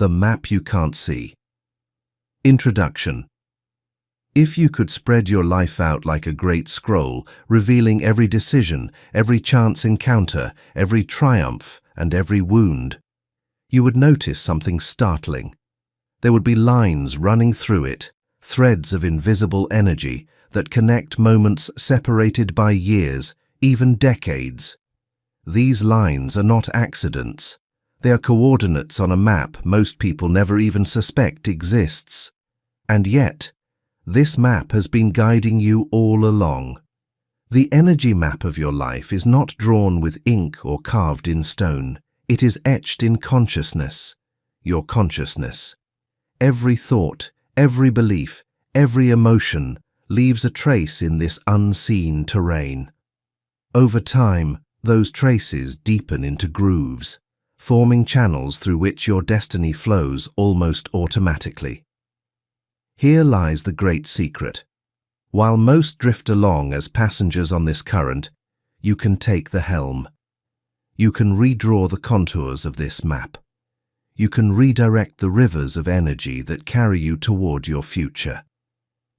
the map you can't see. Introduction. If you could spread your life out like a great scroll, revealing every decision, every chance encounter, every triumph, and every wound, you would notice something startling. There would be lines running through it, threads of invisible energy that connect moments separated by years, even decades. These lines are not accidents. They are coordinates on a map most people never even suspect exists. And yet, this map has been guiding you all along. The energy map of your life is not drawn with ink or carved in stone. It is etched in consciousness, your consciousness. Every thought, every belief, every emotion leaves a trace in this unseen terrain. Over time, those traces deepen into grooves, forming channels through which your destiny flows almost automatically. Here lies the great secret. While most drift along as passengers on this current, you can take the helm. You can redraw the contours of this map. You can redirect the rivers of energy that carry you toward your future.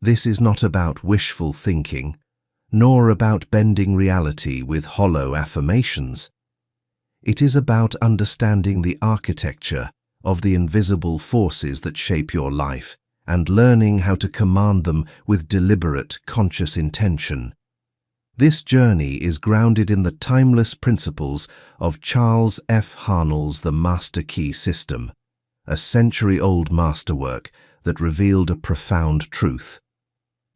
This is not about wishful thinking, nor about bending reality with hollow affirmations. It is about understanding the architecture of the invisible forces that shape your life and learning how to command them with deliberate, conscious intention. This journey is grounded in the timeless principles of Charles F. Harnell's The Master Key System, a century-old masterwork that revealed a profound truth.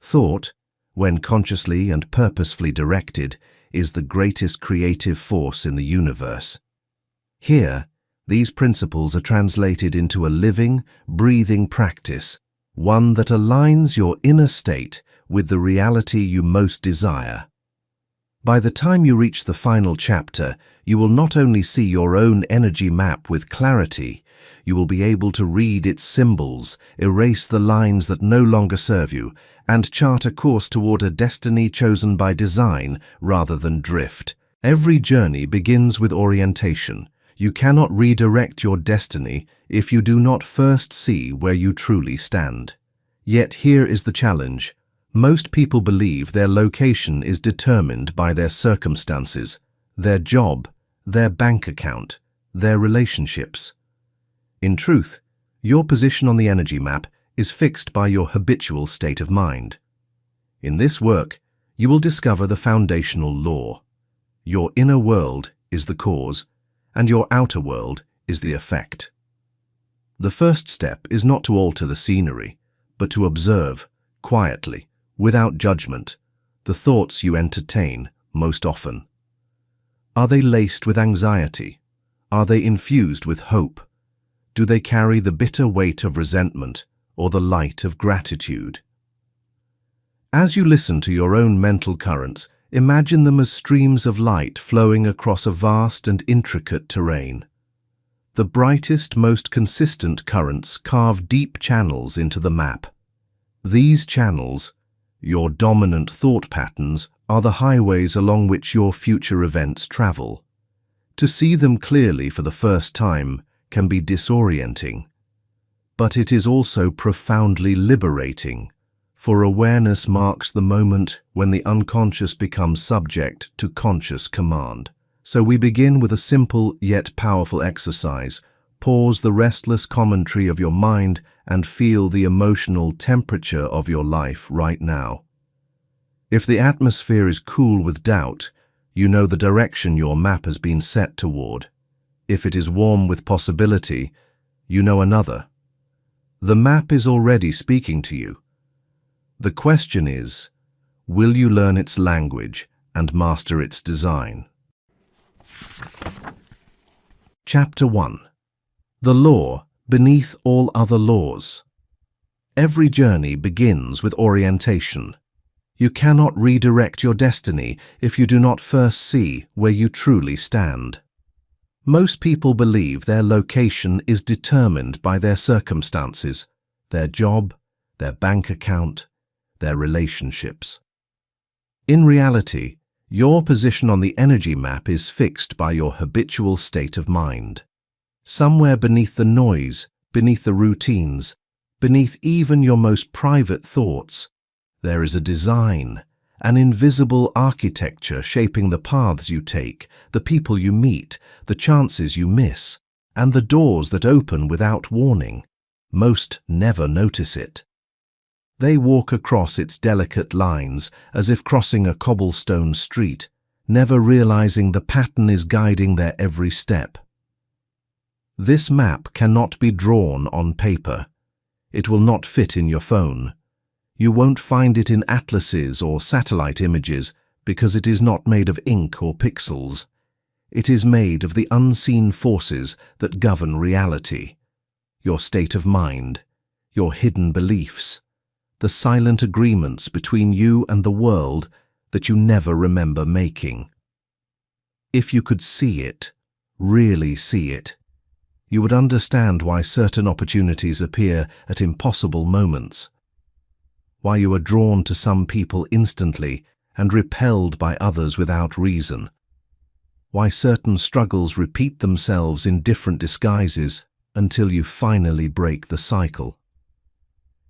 Thought, when consciously and purposefully directed, is the greatest creative force in the universe. Here, these principles are translated into a living, breathing practice, one that aligns your inner state with the reality you most desire. By the time you reach the final chapter, you will not only see your own energy map with clarity, you will be able to read its symbols, erase the lines that no longer serve you, and chart a course toward a destiny chosen by design rather than drift. Every journey begins with orientation. You cannot redirect your destiny if you do not first see where you truly stand. Yet here is the challenge. Most people believe their location is determined by their circumstances, their job, their bank account, their relationships. In truth, your position on the energy map is fixed by your habitual state of mind. In this work, you will discover the foundational law. Your inner world is the cause, and your outer world is the effect. The first step is not to alter the scenery, but to observe, quietly, without judgment, the thoughts you entertain most often. Are they laced with anxiety? Are they infused with hope? Do they carry the bitter weight of resentment or the light of gratitude? As you listen to your own mental currents, imagine them as streams of light flowing across a vast and intricate terrain. The brightest, most consistent currents carve deep channels into the map. These channels, your dominant thought patterns, are the highways along which your future events travel. To see them clearly for the first time can be disorienting, but it is also profoundly liberating, for awareness marks the moment when the unconscious becomes subject to conscious command. So we begin with a simple yet powerful exercise. Pause the restless commentary of your mind and feel the emotional temperature of your life right now. If the atmosphere is cool with doubt, you know the direction your map has been set toward. If it is warm with possibility, you know another. The map is already speaking to you. The question is, will you learn its language and master its design? Chapter 1. The Law Beneath All Other Laws. Every journey begins with orientation. You cannot redirect your destiny if you do not first see where you truly stand. Most people believe their location is determined by their circumstances, their job, their bank account, their relationships. In reality, your position on the energy map is fixed by your habitual state of mind. Somewhere beneath the noise, beneath the routines, beneath even your most private thoughts, there is a design, an invisible architecture shaping the paths you take, the people you meet, the chances you miss, and the doors that open without warning. Most never notice it. They walk across its delicate lines as if crossing a cobblestone street, never realizing the pattern is guiding their every step. This map cannot be drawn on paper. It will not fit in your phone. You won't find it in atlases or satellite images because it is not made of ink or pixels. It is made of the unseen forces that govern reality. Your state of mind, your hidden beliefs, the silent agreements between you and the world that you never remember making. If you could see it, really see it, you would understand why certain opportunities appear at impossible moments, why you are drawn to some people instantly and repelled by others without reason, why certain struggles repeat themselves in different disguises until you finally break the cycle.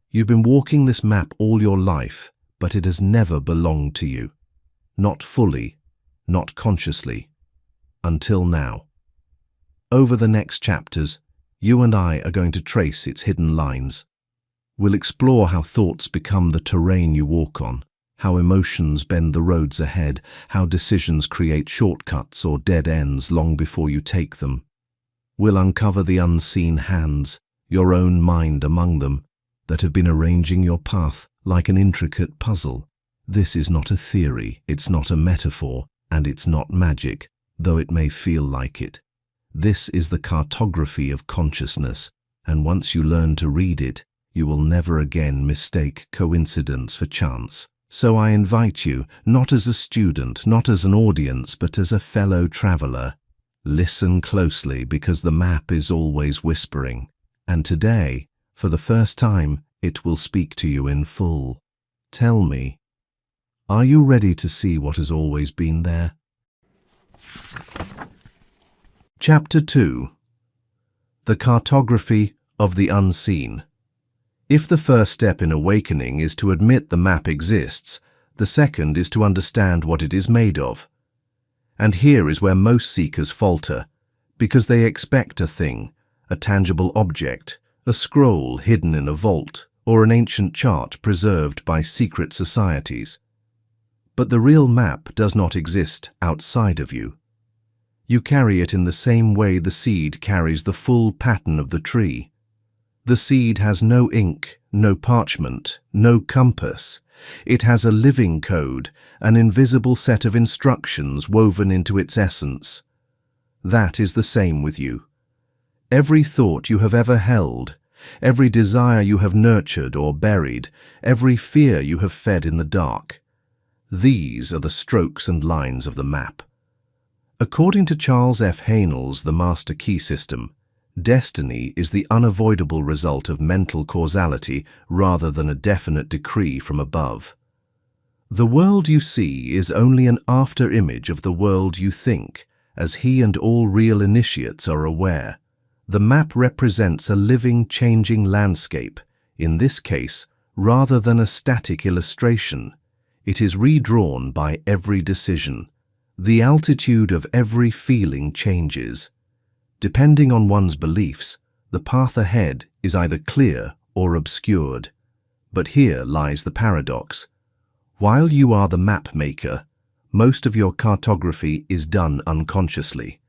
You've been walking this map all your life, but it has never belonged to you. Not fully, not consciously, until now. Over the next chapters, you and I are going to trace its hidden lines. We'll explore how thoughts become the terrain you walk on, how emotions bend the roads ahead, how decisions create shortcuts or dead ends long before you take them. We'll uncover the unseen hands, your own mind among them, that have been arranging your path like an intricate puzzle. This is not a theory, it's not a metaphor, and it's not magic, though it may feel like it. This is the cartography of consciousness, and once you learn to read it, you will never again mistake coincidence for chance. So I invite you, not as a student, not as an audience, but as a fellow traveler. Listen closely because the map is always whispering, and today, for the first time, it will speak to you in full. Tell me, are you ready to see what has always been there? Chapter 2. The Cartography of the Unseen. If the first step in awakening is to admit the map exists, the second is to understand what it is made of. And here is where most seekers falter, because they expect a thing, a tangible object, a scroll hidden in a vault, or an ancient chart preserved by secret societies. But the real map does not exist outside of you. You carry it in the same way the seed carries the full pattern of the tree. The seed has no ink, no parchment, no compass. It has a living code, an invisible set of instructions woven into its essence. That is the same with you. Every thought you have ever held, every desire you have nurtured or buried, every fear you have fed in the dark. These are the strokes and lines of the map. According to Charles F. Haenel's The Master Key System, destiny is the unavoidable result of mental causality rather than a definite decree from above. The world you see is only an after-image of the world you think, as he and all real initiates are aware. The map represents a living, changing landscape. In this case, rather than a static illustration, it is redrawn by every decision. The altitude of every feeling changes. Depending on one's beliefs, the path ahead is either clear or obscured. But here lies the paradox. While you are the map maker, most of your cartography is done unconsciously.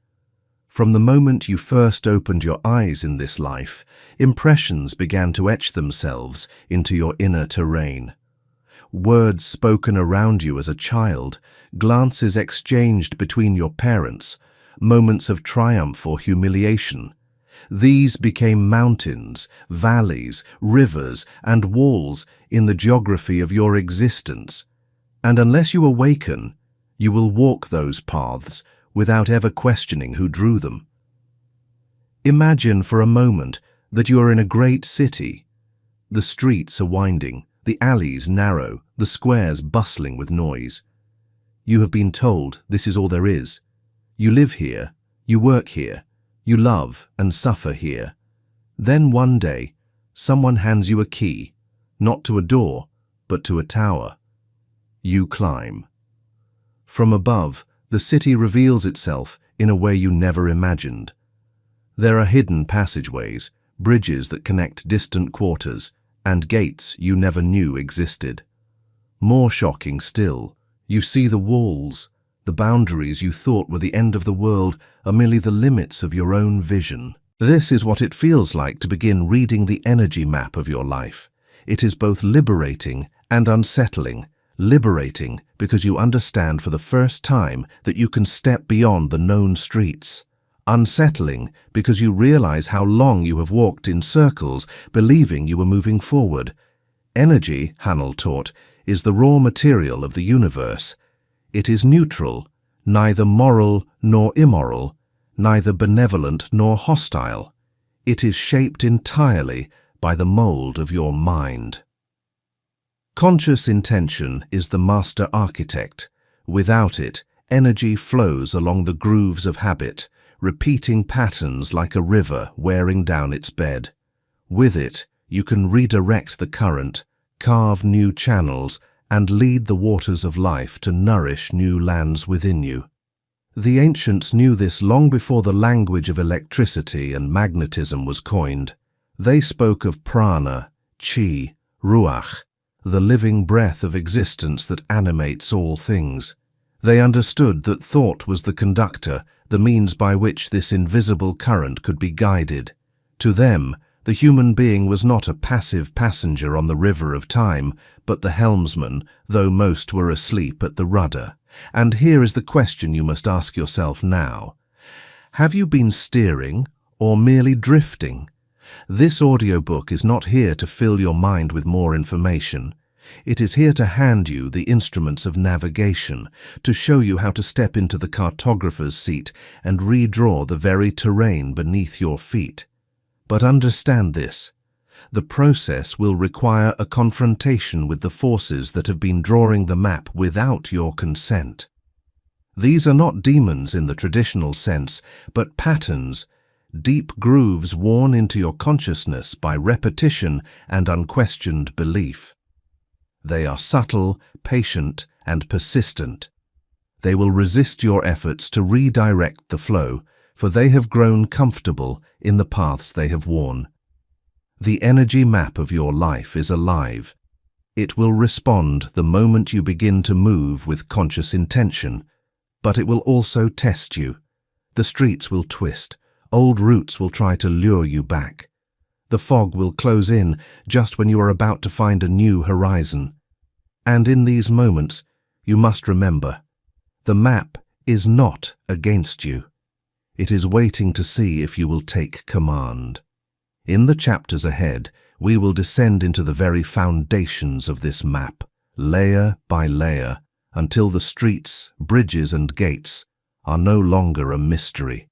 From the moment you first opened your eyes in this life, impressions began to etch themselves into your inner terrain. Words spoken around you as a child, glances exchanged between your parents, moments of triumph or humiliation. These became mountains, valleys, rivers, and walls in the geography of your existence. And unless you awaken, you will walk those paths without ever questioning who drew them. Imagine for a moment that you are in a great city. The streets are winding, the alleys narrow, the squares bustling with noise. You have been told this is all there is. You live here, you work here, you love and suffer here. Then one day, someone hands you a key, not to a door, but to a tower. You climb. From above, the city reveals itself in a way you never imagined. There are hidden passageways, bridges that connect distant quarters, and gates you never knew existed. More shocking still, you see the walls. The boundaries you thought were the end of the world are merely the limits of your own vision. This is what it feels like to begin reading the energy map of your life. It is both liberating and unsettling. Liberating because you understand for the first time that you can step beyond the known streets. Unsettling because you realize how long you have walked in circles, believing you were moving forward. Energy, Hanel taught, is the raw material of the universe. It is neutral, neither moral nor immoral, neither benevolent nor hostile. It is shaped entirely by the mold of your mind. Conscious intention is the master architect. Without it, energy flows along the grooves of habit, repeating patterns like a river wearing down its bed. With it, you can redirect the current, carve new channels, and lead the waters of life to nourish new lands within you. The ancients knew this long before the language of electricity and magnetism was coined. They spoke of prana, chi, ruach, the living breath of existence that animates all things. They understood that thought was the conductor, the means by which this invisible current could be guided. To them, the human being was not a passive passenger on the river of time, but the helmsman, though most were asleep at the rudder. And here is the question you must ask yourself now. Have you been steering or merely drifting? This audiobook is not here to fill your mind with more information. It is here to hand you the instruments of navigation, to show you how to step into the cartographer's seat and redraw the very terrain beneath your feet. But understand this. The process will require a confrontation with the forces that have been drawing the map without your consent. These are not demons in the traditional sense, but patterns, deep grooves worn into your consciousness by repetition and unquestioned belief. They are subtle, patient, and persistent. They will resist your efforts to redirect the flow, for they have grown comfortable in the paths they have worn. The energy map of your life is alive. It will respond the moment you begin to move with conscious intention, but it will also test you. The streets will twist. Old routes will try to lure you back. The fog will close in just when you are about to find a new horizon. And in these moments, you must remember, the map is not against you. It is waiting to see if you will take command. In the chapters ahead, we will descend into the very foundations of this map, layer by layer, until the streets, bridges, and gates are no longer a mystery.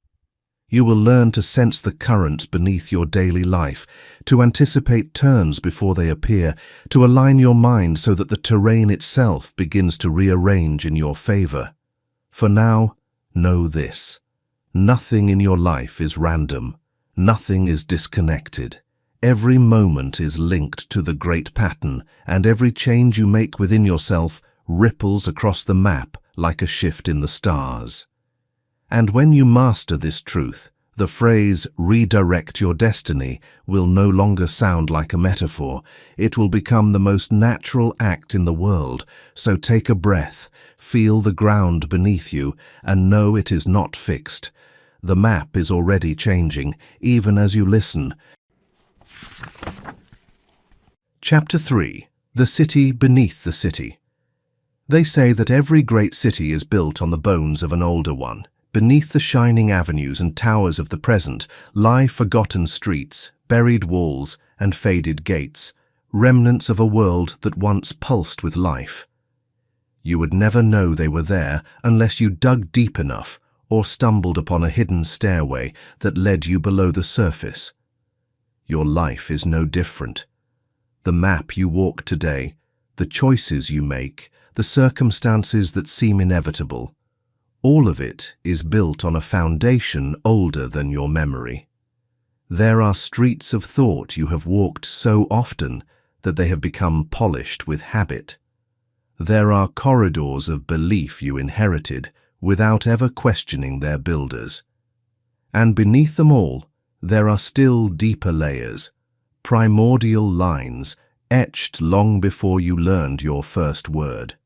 You will learn to sense the currents beneath your daily life, to anticipate turns before they appear, to align your mind so that the terrain itself begins to rearrange in your favor. For now, know this. Nothing in your life is random. Nothing is disconnected. Every moment is linked to the great pattern, and every change you make within yourself ripples across the map like a shift in the stars. And when you master this truth, the phrase "redirect your destiny" will no longer sound like a metaphor. It will become the most natural act in the world. So take a breath, feel the ground beneath you, and know it is not fixed. The map is already changing, even as you listen. Chapter 3. The City Beneath the City. They say that every great city is built on the bones of an older one. Beneath the shining avenues and towers of the present lie forgotten streets, buried walls, and faded gates, remnants of a world that once pulsed with life. You would never know they were there unless you dug deep enough or stumbled upon a hidden stairway that led you below the surface. Your life is no different. The map you walk today, the choices you make, the circumstances that seem inevitable, all of it is built on a foundation older than your memory. There are streets of thought you have walked so often that they have become polished with habit. There are corridors of belief you inherited without ever questioning their builders. And beneath them all, there are still deeper layers, primordial lines etched long before you learned your first word.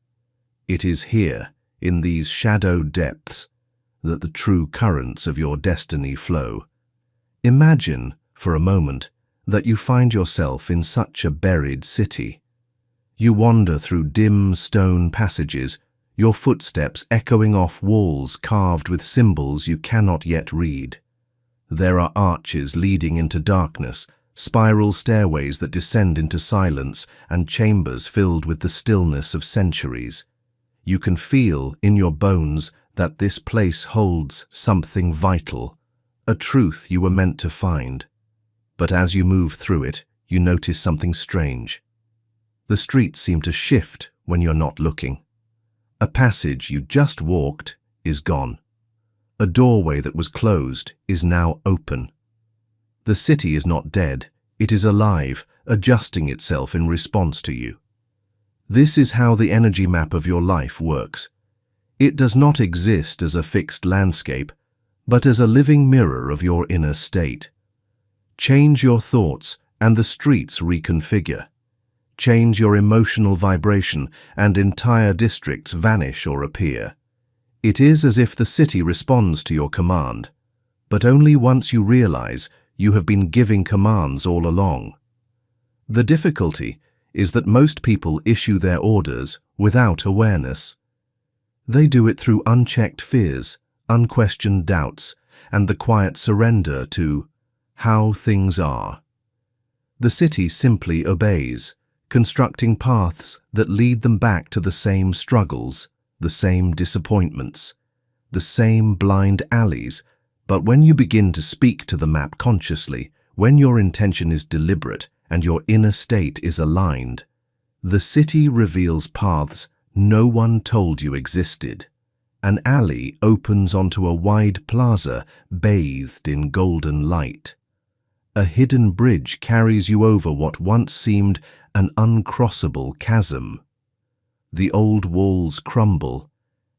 It is here, in these shadow depths, that the true currents of your destiny flow. Imagine, for a moment, that you find yourself in such a buried city. You wander through dim stone passages, your footsteps echoing off walls carved with symbols you cannot yet read. There are arches leading into darkness, spiral stairways that descend into silence, and chambers filled with the stillness of centuries. You can feel in your bones that this place holds something vital, a truth you were meant to find. But as you move through it, you notice something strange. The streets seem to shift when you're not looking. A passage you just walked is gone. A doorway that was closed is now open. The city is not dead, it is alive, adjusting itself in response to you. This is how the energy map of your life works. It does not exist as a fixed landscape, but as a living mirror of your inner state. Change your thoughts and the streets reconfigure. Change your emotional vibration and entire districts vanish or appear. It is as if the city responds to your command, but only once you realize you have been giving commands all along. The difficulty is that most people issue their orders without awareness. They do it through unchecked fears, unquestioned doubts, and the quiet surrender to how things are. The city simply obeys, constructing paths that lead them back to the same struggles, the same disappointments, the same blind alleys. But when you begin to speak to the map consciously, when your intention is deliberate and your inner state is aligned, the city reveals paths no one told you existed. An alley opens onto a wide plaza bathed in golden light. A hidden bridge carries you over what once seemed an uncrossable chasm. The old walls crumble,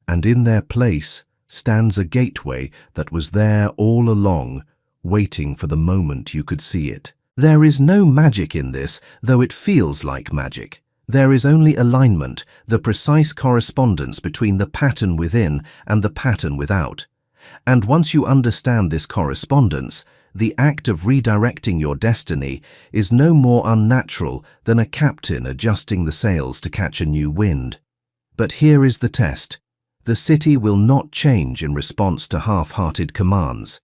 and in their place stands a gateway that was there all along, waiting for the moment you could see it. There is no magic in this, though it feels like magic. There is only alignment, the precise correspondence between the pattern within and the pattern without. And once you understand this correspondence, the act of redirecting your destiny is no more unnatural than a captain adjusting the sails to catch a new wind. But here is the test. The city will not change in response to half-hearted commands.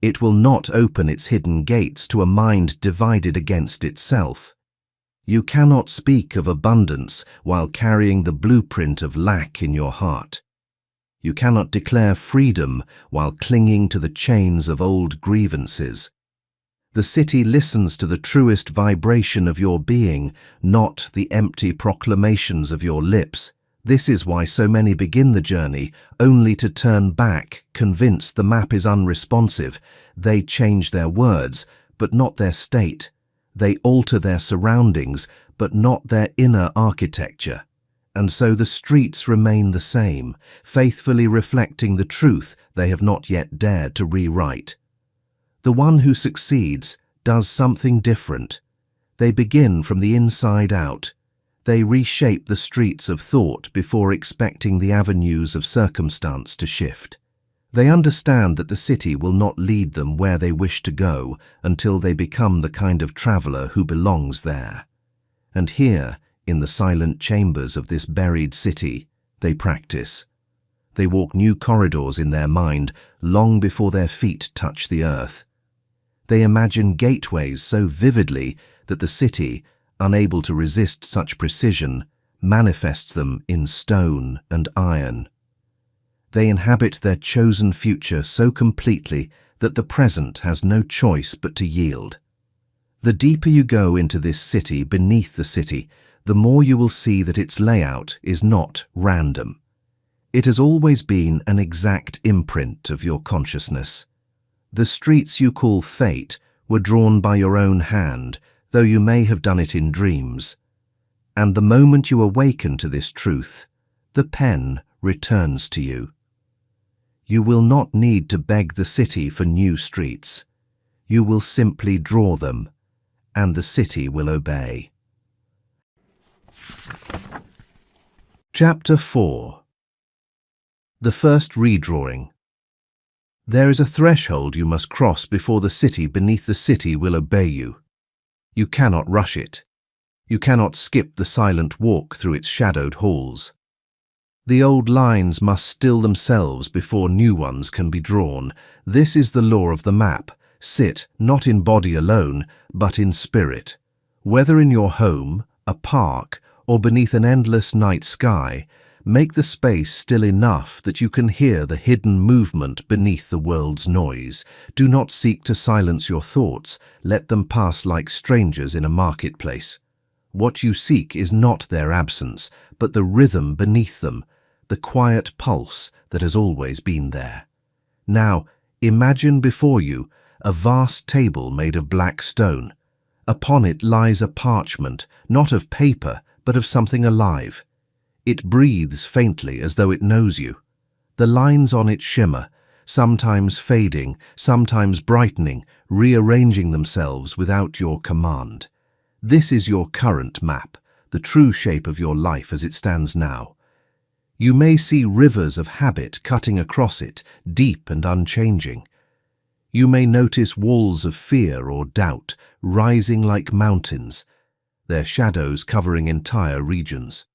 It will not open its hidden gates to a mind divided against itself. You cannot speak of abundance while carrying the blueprint of lack in your heart. You cannot declare freedom while clinging to the chains of old grievances. The city listens to the truest vibration of your being, not the empty proclamations of your lips. This is why so many begin the journey only to turn back, convinced the map is unresponsive. They change their words, but not their state. They alter their surroundings, but not their inner architecture. And so the streets remain the same, faithfully reflecting the truth they have not yet dared to rewrite. The one who succeeds does something different. They begin from the inside out. They reshape the streets of thought before expecting the avenues of circumstance to shift. They understand that the city will not lead them where they wish to go until they become the kind of traveler who belongs there. And here, in the silent chambers of this buried city, they practice. They walk new corridors in their mind long before their feet touch the earth. They imagine gateways so vividly that the city, unable to resist such precision, manifests them in stone and iron. They inhabit their chosen future so completely that the present has no choice but to yield. The deeper you go into this city beneath the city, the more you will see that its layout is not random. It has always been an exact imprint of your consciousness. The streets you call fate were drawn by your own hand, though you may have done it in dreams. And the moment you awaken to this truth, the pen returns to you. You will not need to beg the city for new streets. You will simply draw them, and the city will obey. Chapter 4. The first redrawing. There is a threshold you must cross before the city beneath the city will obey you. You cannot rush it. You cannot skip the silent walk through its shadowed halls. The old lines must still themselves before new ones can be drawn. This is the law of the map. Sit not in body alone, but in spirit. Whether in your home, a park, or beneath an endless night sky, make the space still enough that you can hear the hidden movement beneath the world's noise. Do not seek to silence your thoughts. Let them pass like strangers in a marketplace. What you seek is not their absence, but the rhythm beneath them, the quiet pulse that has always been there. Now, imagine before you a vast table made of black stone. Upon it lies a parchment, not of paper, but of something alive. It breathes faintly as though it knows you. The lines on it shimmer, sometimes fading, sometimes brightening, rearranging themselves without your command. This is your current map, the true shape of your life as it stands now. You may see rivers of habit cutting across it, deep and unchanging. You may notice walls of fear or doubt rising like mountains, their shadows covering entire regions.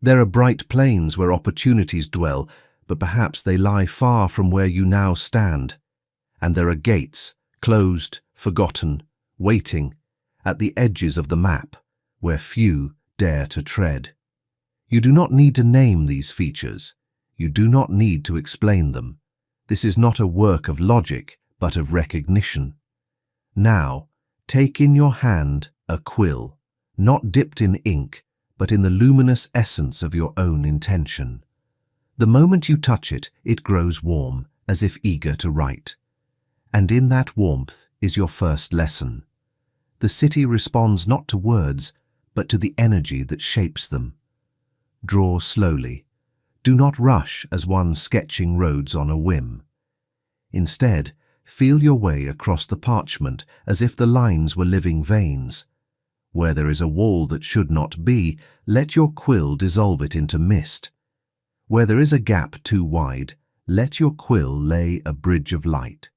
There are bright plains where opportunities dwell, but perhaps they lie far from where you now stand. And there are gates, closed, forgotten, waiting, at the edges of the map, where few dare to tread. You do not need to name these features. You do not need to explain them. This is not a work of logic, but of recognition. Now, take in your hand a quill, not dipped in ink, but in the luminous essence of your own intention. The moment you touch it, it grows warm, as if eager to write. And in that warmth is your first lesson. The city responds not to words, but to the energy that shapes them. Draw slowly. Do not rush as one sketching roads on a whim. Instead, feel your way across the parchment as if the lines were living veins. Where there is a wall that should not be, let your quill dissolve it into mist. Where there is a gap too wide, let your quill lay a bridge of light.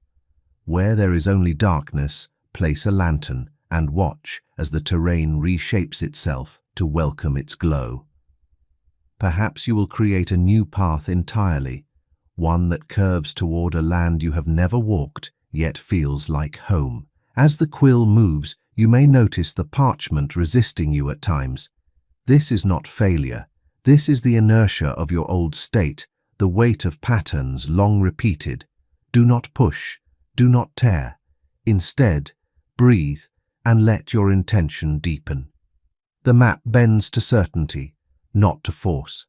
Where there is only darkness, place a lantern and watch as the terrain reshapes itself to welcome its glow. Perhaps you will create a new path entirely, one that curves toward a land you have never walked, yet feels like home. As the quill moves, you may notice the parchment resisting you at times. This is not failure. This is the inertia of your old state, the weight of patterns long repeated. Do not push, do not tear. Instead, breathe and let your intention deepen. The map bends to certainty, not to force.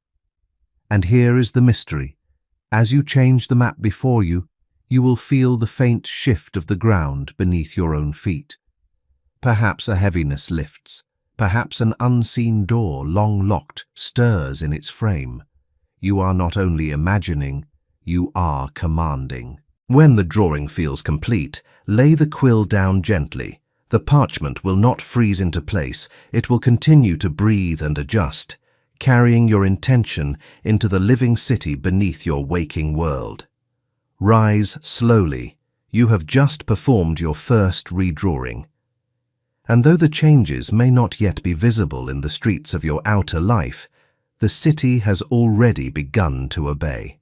And here is the mystery. As you change the map before you, you will feel the faint shift of the ground beneath your own feet. Perhaps a heaviness lifts. Perhaps an unseen door, long locked, stirs in its frame. You are not only imagining, you are commanding. When the drawing feels complete, lay the quill down gently. The parchment will not freeze into place. It will continue to breathe and adjust, carrying your intention into the living city beneath your waking world. Rise slowly. You have just performed your first redrawing. And though the changes may not yet be visible in the streets of your outer life, the city has already begun to obey.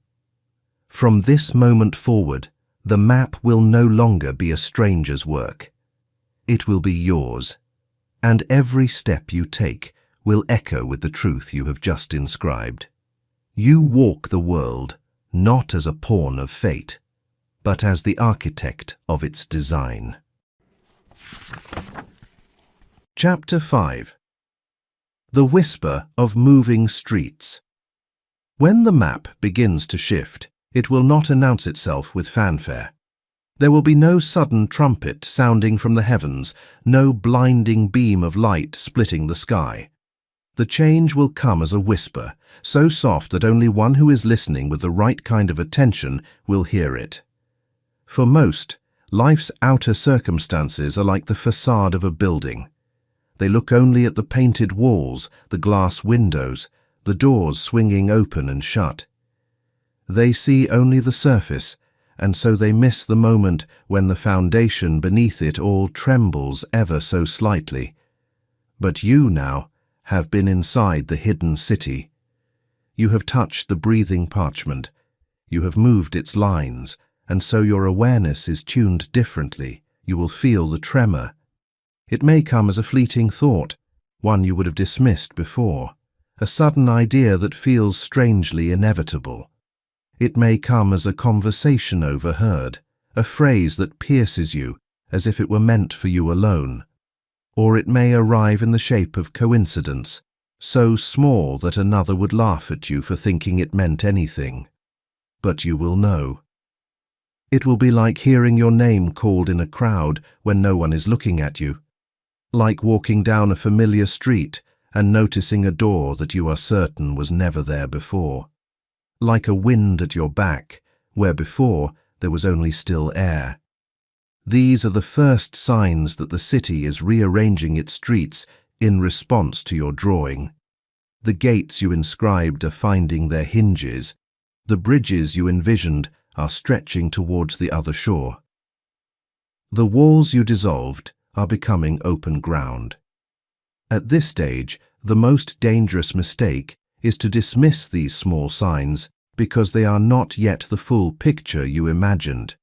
From this moment forward, the map will no longer be a stranger's work. It will be yours, and every step you take will echo with the truth you have just inscribed. You walk the world not as a pawn of fate, but as the architect of its design. Chapter 5. The Whisper of Moving Streets. When the map begins to shift, it will not announce itself with fanfare. There will be no sudden trumpet sounding from the heavens, no blinding beam of light splitting the sky. The change will come as a whisper, so soft that only one who is listening with the right kind of attention will hear it. For most, life's outer circumstances are like the facade of a building. They look only at the painted walls, the glass windows, the doors swinging open and shut. They see only the surface, and so they miss the moment when the foundation beneath it all trembles ever so slightly. But you now have been inside the hidden city. You have touched the breathing parchment. You have moved its lines, and so your awareness is tuned differently. You will feel the tremor. It may come as a fleeting thought, one you would have dismissed before, a sudden idea that feels strangely inevitable. It may come as a conversation overheard, a phrase that pierces you as if it were meant for you alone. Or it may arrive in the shape of coincidence, so small that another would laugh at you for thinking it meant anything. But you will know. It will be like hearing your name called in a crowd when no one is looking at you, like walking down a familiar street and noticing a door that you are certain was never there before, like a wind at your back where before there was only still air. These are the first signs that the city is rearranging its streets in response to your drawing. The gates you inscribed are finding their hinges. The bridges you envisioned are stretching towards the other shore. The walls you dissolved are becoming open ground. At this stage, the most dangerous mistake is to dismiss these small signs because they are not yet the full picture you imagined.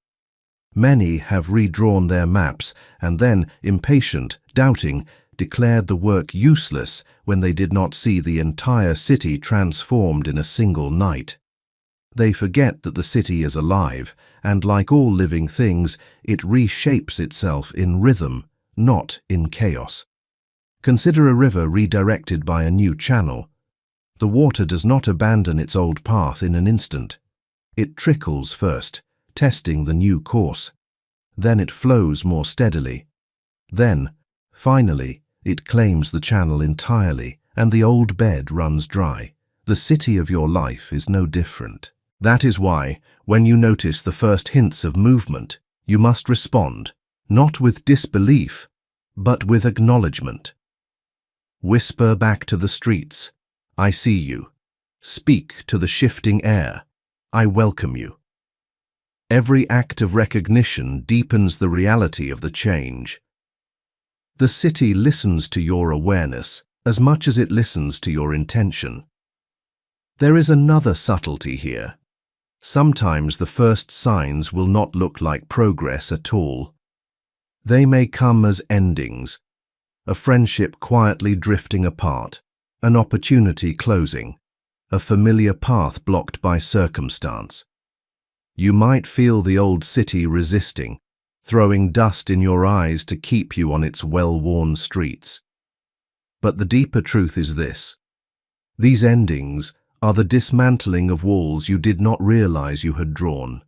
Many have redrawn their maps and then, impatient, doubting, declared the work useless when they did not see the entire city transformed in a single night. They forget that the city is alive, and like all living things, it reshapes itself in rhythm, not in chaos. Consider a river redirected by a new channel. The water does not abandon its old path in an instant. It trickles first, testing the new course. Then it flows more steadily. Then, finally, it claims the channel entirely, and the old bed runs dry. The city of your life is no different. That is why, when you notice the first hints of movement, you must respond, not with disbelief, but with acknowledgement. Whisper back to the streets, "I see you." Speak to the shifting air, "I welcome you." Every act of recognition deepens the reality of the change. The city listens to your awareness as much as it listens to your intention. There is another subtlety here. Sometimes the first signs will not look like progress at all. They may come as endings, a friendship quietly drifting apart, an opportunity closing, a familiar path blocked by circumstance. You might feel the old city resisting, throwing dust in your eyes to keep you on its well-worn streets. But the deeper truth is this: these endings are the dismantling of walls you did not realize you had drawn.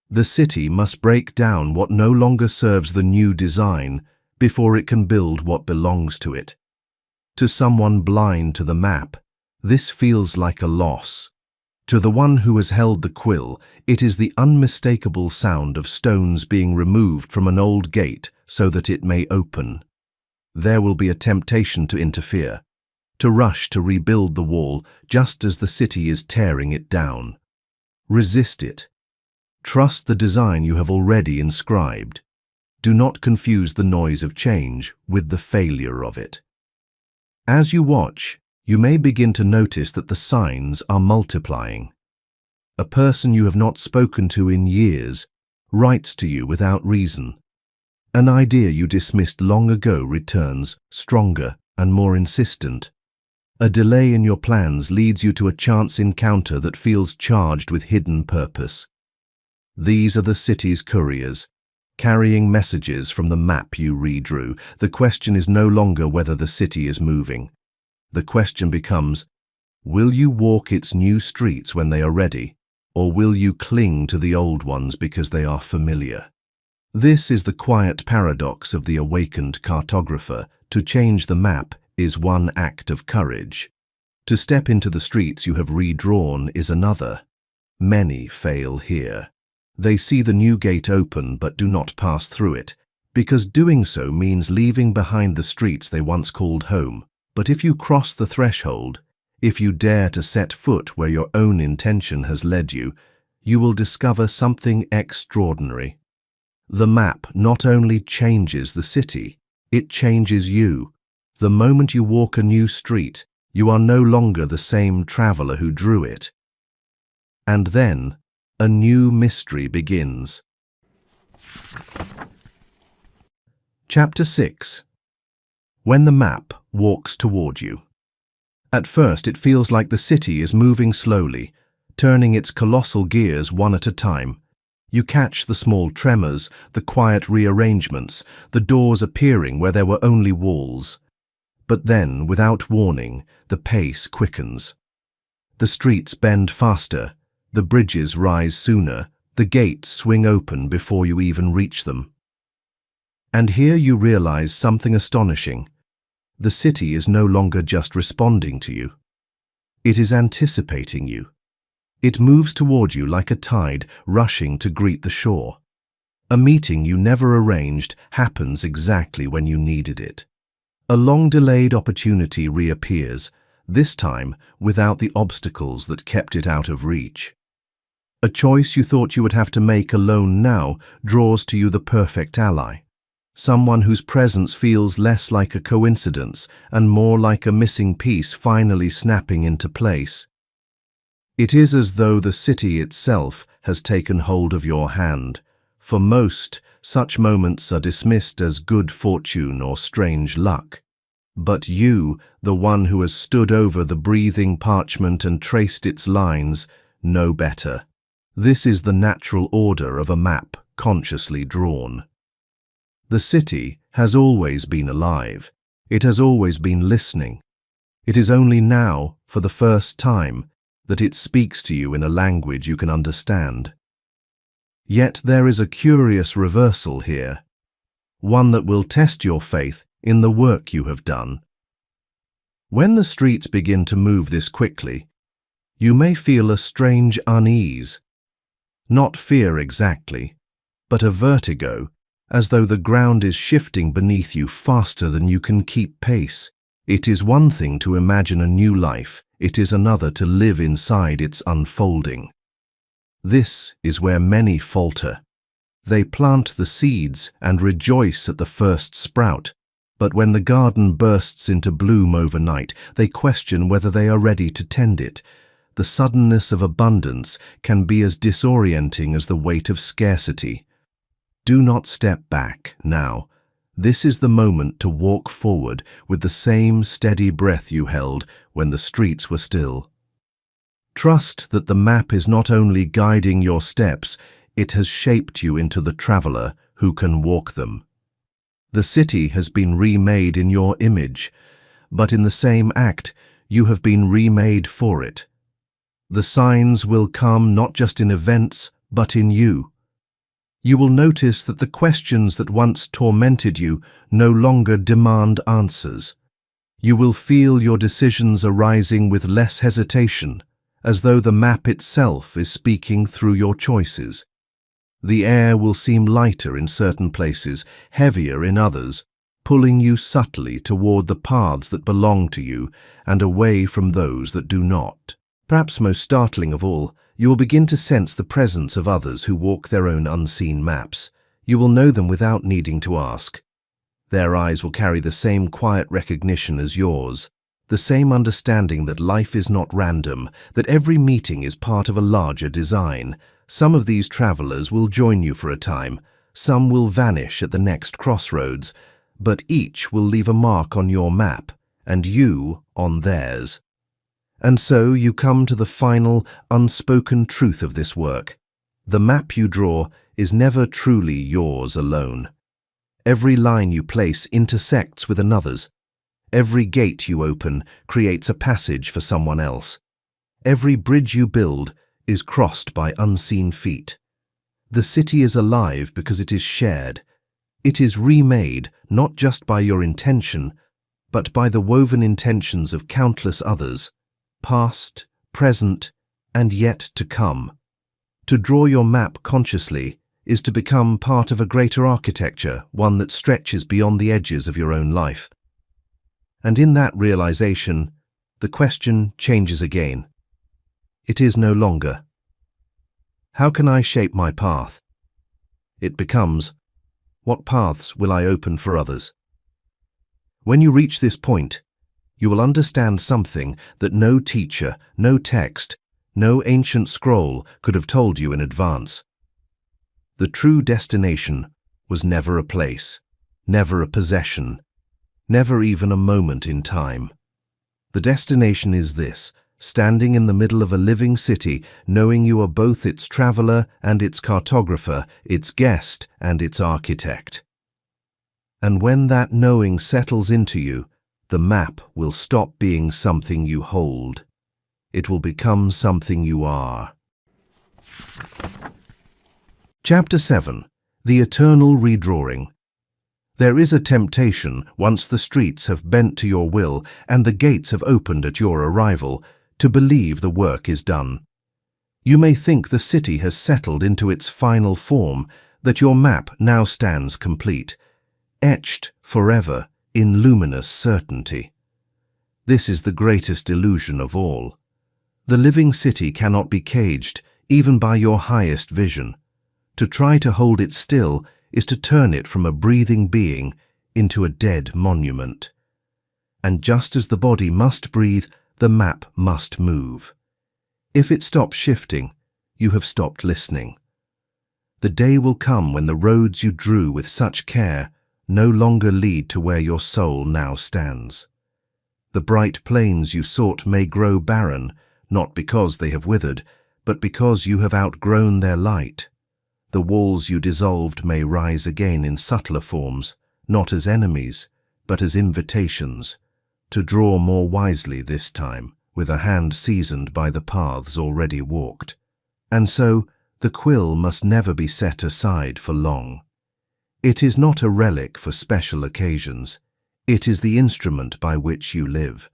The city must break down what no longer serves the new design before it can build what belongs to it. To someone blind to the map, this feels like a loss. To the one who has held the quill, it is the unmistakable sound of stones being removed from an old gate so that it may open. There will be a temptation to interfere, to rush to rebuild the wall just as the city is tearing it down. Resist it. Trust the design you have already inscribed. Do not confuse the noise of change with the failure of it. As you watch, you may begin to notice that the signs are multiplying. A person you have not spoken to in years writes to you without reason. An idea you dismissed long ago returns, stronger and more insistent. A delay in your plans leads you to a chance encounter that feels charged with hidden purpose. These are the city's couriers, carrying messages from the map you redrew. The question is no longer whether the city is moving. The question becomes, will you walk its new streets when they are ready, or will you cling to the old ones because they are familiar? This is the quiet paradox of the awakened cartographer. To change the map is one act of courage. To step into the streets you have redrawn is another. Many fail here. They see the new gate open but do not pass through it, because doing so means leaving behind the streets they once called home. But if you cross the threshold, if you dare to set foot where your own intention has led you, you will discover something extraordinary. The map not only changes the city, it changes you. The moment you walk a new street, you are no longer the same traveler who drew it. And then, a new mystery begins. Chapter 6. When the map walks toward you. At first it feels like the city is moving slowly, turning its colossal gears one at a time. You catch the small tremors, the quiet rearrangements, the doors appearing where there were only walls. But then, without warning, the pace quickens. The streets bend faster, the bridges rise sooner, the gates swing open before you even reach them. And here you realize something astonishing. The city is no longer just responding to you. It is anticipating you. It moves toward you like a tide rushing to greet the shore. A meeting you never arranged happens exactly when you needed it. A long-delayed opportunity reappears, this time without the obstacles that kept it out of reach. A choice you thought you would have to make alone now draws to you the perfect ally. Someone whose presence feels less like a coincidence and more like a missing piece finally snapping into place. It is as though the city itself has taken hold of your hand. For most, such moments are dismissed as good fortune or strange luck. But you, the one who has stood over the breathing parchment and traced its lines, know better. This is the natural order of a map consciously drawn. The city has always been alive. It has always been listening. It is only now, for the first time, that it speaks to you in a language you can understand. Yet there is a curious reversal here, one that will test your faith in the work you have done. When the streets begin to move this quickly, you may feel a strange unease. Not fear exactly, but a vertigo, as though the ground is shifting beneath you faster than you can keep pace. It is one thing to imagine a new life, it is another to live inside its unfolding. This is where many falter. They plant the seeds and rejoice at the first sprout, but when the garden bursts into bloom overnight, they question whether they are ready to tend it. The suddenness of abundance can be as disorienting as the weight of scarcity. Do not step back now. This is the moment to walk forward with the same steady breath you held when the streets were still. Trust that the map is not only guiding your steps, it has shaped you into the traveler who can walk them. The city has been remade in your image, but in the same act, you have been remade for it. The signs will come not just in events, but in you. You will notice that the questions that once tormented you no longer demand answers. You will feel your decisions arising with less hesitation, as though the map itself is speaking through your choices. The air will seem lighter in certain places, heavier in others, pulling you subtly toward the paths that belong to you and away from those that do not. Perhaps most startling of all, you will begin to sense the presence of others who walk their own unseen maps. You will know them without needing to ask. Their eyes will carry the same quiet recognition as yours, the same understanding that life is not random, that every meeting is part of a larger design. Some of these travelers will join you for a time, some will vanish at the next crossroads, but each will leave a mark on your map, and you on theirs. And so you come to the final, unspoken truth of this work. The map you draw is never truly yours alone. Every line you place intersects with another's. Every gate you open creates a passage for someone else. Every bridge you build is crossed by unseen feet. The city is alive because it is shared. It is remade not just by your intention, but by the woven intentions of countless others, past, present, and yet to come. To draw your map consciously is to become part of a greater architecture, one that stretches beyond the edges of your own life. And in that realization, the question changes again. It is no longer, how can I shape my path? It becomes, what paths will I open for others? When you reach this point, you will understand something that no teacher, no text, no ancient scroll could have told you in advance. The true destination was never a place, never a possession, never even a moment in time. The destination is this: standing in the middle of a living city, knowing you are both its traveler and its cartographer, its guest and its architect. And when that knowing settles into you, the map will stop being something you hold. It will become something you are. Chapter 7. The Eternal Redrawing. There is a temptation, once the streets have bent to your will and the gates have opened at your arrival, to believe the work is done. You may think the city has settled into its final form, that your map now stands complete, etched forever in luminous certainty. This is the greatest illusion of all. The living city cannot be caged, even by your highest vision. To try to hold it still is to turn it from a breathing being into a dead monument. And just as the body must breathe, the map must move. If it stops shifting, you have stopped listening. The day will come when the roads you drew with such care no longer lead to where your soul now stands. The bright plains you sought may grow barren, not because they have withered, but because you have outgrown their light. The walls you dissolved may rise again in subtler forms, not as enemies, but as invitations, to draw more wisely this time, with a hand seasoned by the paths already walked. And so, the quill must never be set aside for long. It is not a relic for special occasions. It is the instrument by which you live.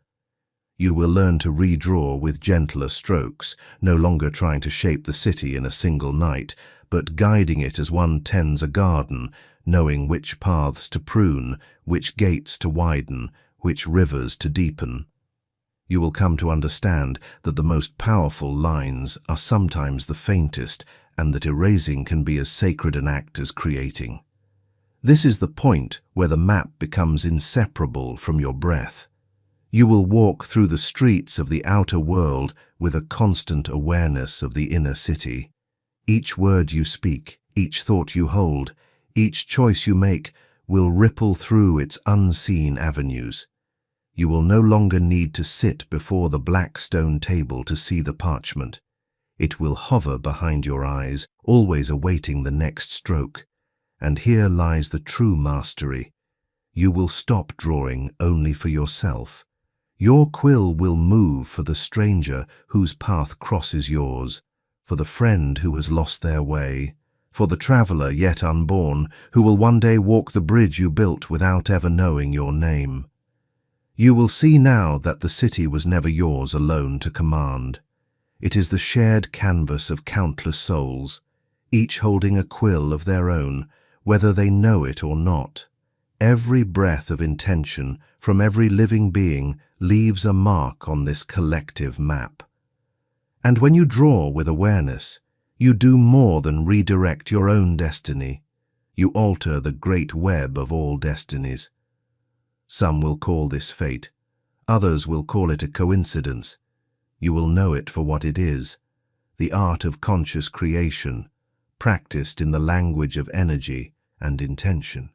You will learn to redraw with gentler strokes, no longer trying to shape the city in a single night, but guiding it as one tends a garden, knowing which paths to prune, which gates to widen, which rivers to deepen. You will come to understand that the most powerful lines are sometimes the faintest, and that erasing can be as sacred an act as creating. This is the point where the map becomes inseparable from your breath. You will walk through the streets of the outer world with a constant awareness of the inner city. Each word you speak, each thought you hold, each choice you make will ripple through its unseen avenues. You will no longer need to sit before the black stone table to see the parchment. It will hover behind your eyes, always awaiting the next stroke. And here lies the true mastery. You will stop drawing only for yourself. Your quill will move for the stranger whose path crosses yours, for the friend who has lost their way, for the traveler yet unborn who will one day walk the bridge you built without ever knowing your name. You will see now that the city was never yours alone to command. It is the shared canvas of countless souls, each holding a quill of their own, whether they know it or not. Every breath of intention from every living being leaves a mark on this collective map. And when you draw with awareness, you do more than redirect your own destiny. You alter the great web of all destinies. Some will call this fate. Others will call it a coincidence. You will know it for what it is, the art of conscious creation, practiced in the language of energy and intention.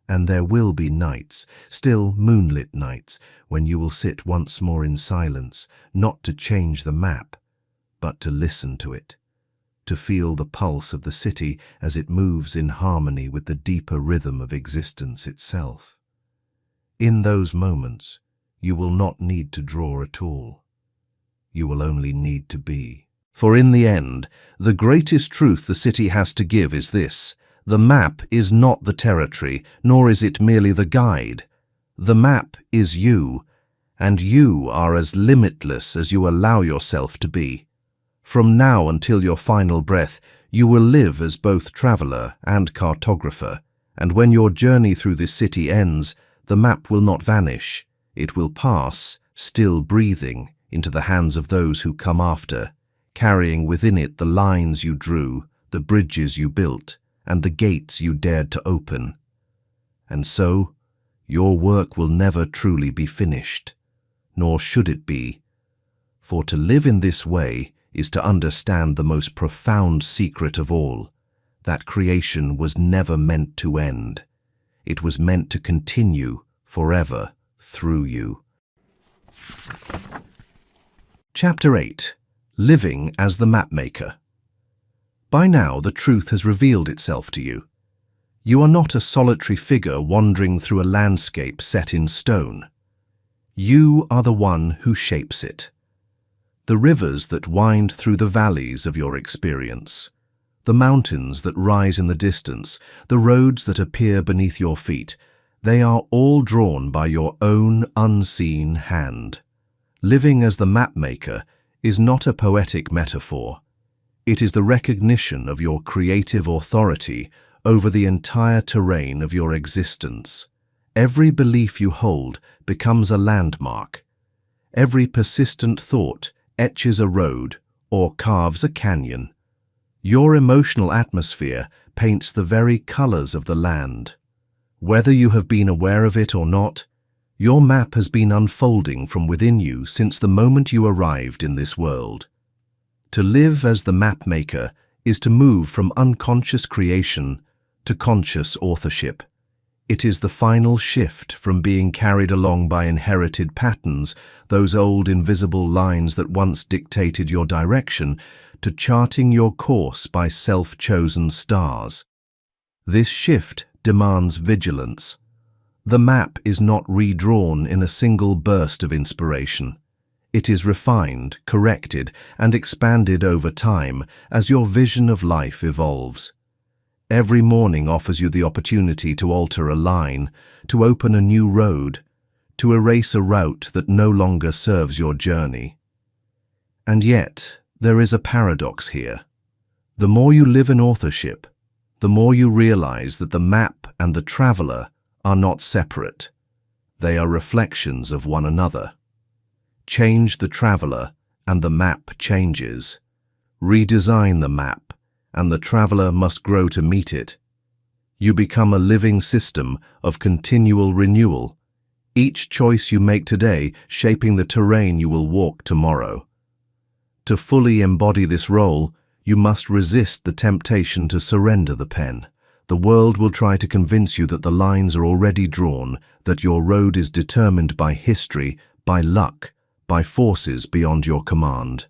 And there will be nights, still moonlit nights, when you will sit once more in silence, not to change the map, but to listen to it, to feel the pulse of the city as it moves in harmony with the deeper rhythm of existence itself. In those moments, you will not need to draw at all. You will only need to be. For in the end, the greatest truth the city has to give is this: the map is not the territory, nor is it merely the guide. The map is you, and you are as limitless as you allow yourself to be. From now until your final breath, you will live as both traveler and cartographer, and when your journey through this city ends, the map will not vanish. It will pass, still breathing, into the hands of those who come after, carrying within it the lines you drew, the bridges you built, and the gates you dared to open. And so, your work will never truly be finished, nor should it be, for to live in this way is to understand the most profound secret of all, that creation was never meant to end. It was meant to continue forever through you. Chapter 8. Living as the Mapmaker. By now the truth has revealed itself to you. You are not a solitary figure wandering through a landscape set in stone. You are the one who shapes it. The rivers that wind through the valleys of your experience, the mountains that rise in the distance, the roads that appear beneath your feet, they are all drawn by your own unseen hand. Living as the Mapmaker is not a poetic metaphor. It is the recognition of your creative authority over the entire terrain of your existence. Every belief you hold becomes a landmark. Every persistent thought etches a road or carves a canyon. Your emotional atmosphere paints the very colors of the land. Whether you have been aware of it or not, your map has been unfolding from within you since the moment you arrived in this world. To live as the Mapmaker is to move from unconscious creation to conscious authorship. It is the final shift from being carried along by inherited patterns, those old invisible lines that once dictated your direction, to charting your course by self-chosen stars. This shift demands vigilance. The map is not redrawn in a single burst of inspiration. It is refined, corrected, and expanded over time as your vision of life evolves. Every morning offers you the opportunity to alter a line, to open a new road, to erase a route that no longer serves your journey. And yet, there is a paradox here. The more you live in authorship, the more you realize that the map and the traveler are not separate. They are reflections of one another. Change the traveler, and the map changes. Redesign the map, and the traveler must grow to meet it. You become a living system of continual renewal, each choice you make today shaping the terrain you will walk tomorrow. To fully embody this role, you must resist the temptation to surrender the pen. The world will try to convince you that the lines are already drawn, that your road is determined by history, by luck, by forces beyond your command.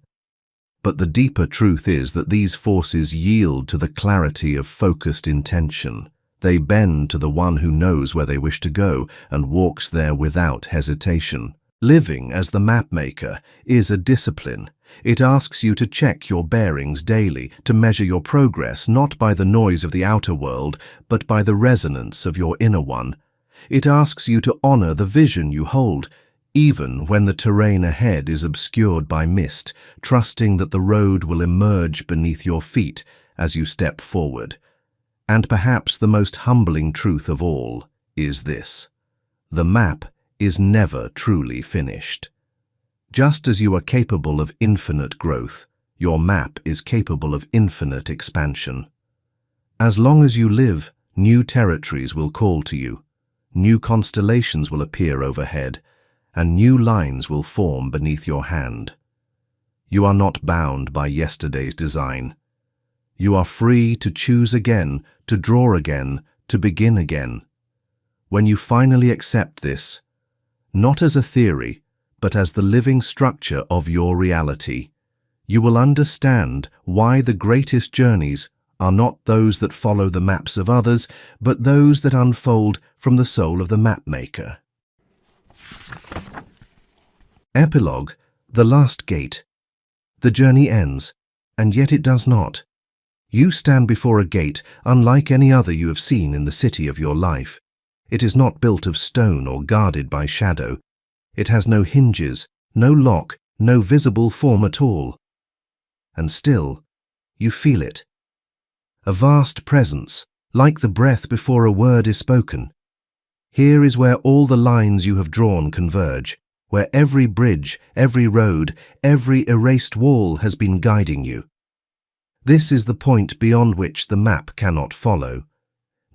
But the deeper truth is that these forces yield to the clarity of focused intention. They bend to the one who knows where they wish to go and walks there without hesitation. Living as the Mapmaker is a discipline. It asks you to check your bearings daily, to measure your progress not by the noise of the outer world, but by the resonance of your inner one. It asks you to honor the vision you hold, even when the terrain ahead is obscured by mist, trusting that the road will emerge beneath your feet as you step forward. And perhaps the most humbling truth of all is this: the map is never truly finished. Just as you are capable of infinite growth, your map is capable of infinite expansion. As long as you live, new territories will call to you, new constellations will appear overhead, and new lines will form beneath your hand. You are not bound by yesterday's design. You are free to choose again, to draw again, to begin again. When you finally accept this, not as a theory, but as the living structure of your reality, you will understand why the greatest journeys are not those that follow the maps of others, but those that unfold from the soul of the Mapmaker. Epilogue: The Last Gate. The journey ends, And yet it does not. You stand before a gate unlike any other you have seen in the city of your life. It is not built of stone or guarded by shadow. It has no hinges, no lock, no visible form at all. And still, you feel it. A vast presence, like the breath before a word is spoken. Here is where all the lines you have drawn converge, where every bridge, every road, every erased wall has been guiding you. This is the point beyond which the map cannot follow,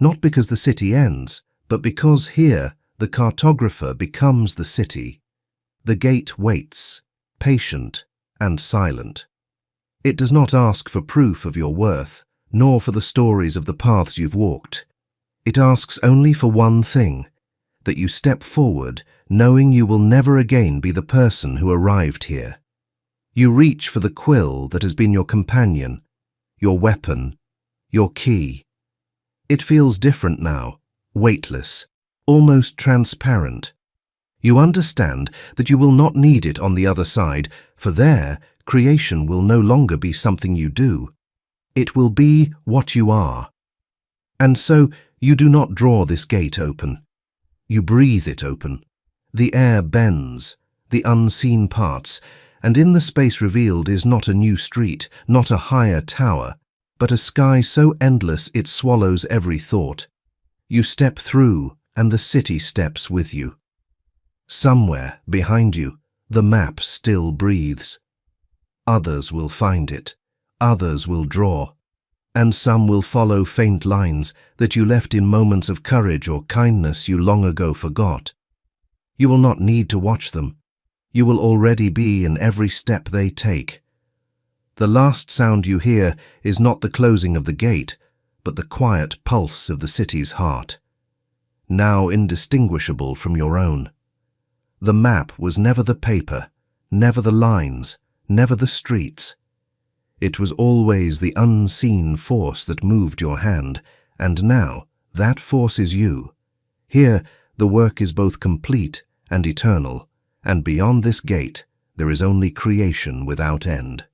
not because the city ends, but because here the cartographer becomes the city. The gate waits, patient and silent. It does not ask for proof of your worth, nor for the stories of the paths you've walked. It asks only for one thing, that you step forward, knowing you will never again be the person who arrived here. You reach for the quill that has been your companion, your weapon, your key. It feels different now, weightless, almost transparent. You understand that you will not need it on the other side, for there, creation will no longer be something you do. It will be what you are. And so, you do not draw this gate open. You breathe it open. The air bends, the unseen parts, and in the space revealed is not a new street, not a higher tower, but a sky so endless it swallows every thought. You step through, and the city steps with you. Somewhere, behind you, the map still breathes. Others will find it, others will draw, and some will follow faint lines that you left in moments of courage or kindness you long ago forgot. You will not need to watch them. You will already be in every step they take. The last sound you hear is not the closing of the gate, but the quiet pulse of the city's heart, now indistinguishable from your own. The map was never the paper, never the lines, never the streets. It was always the unseen force that moved your hand, and now that force is you. Here, the work is both complete and eternal, and beyond this gate, there is only creation without end.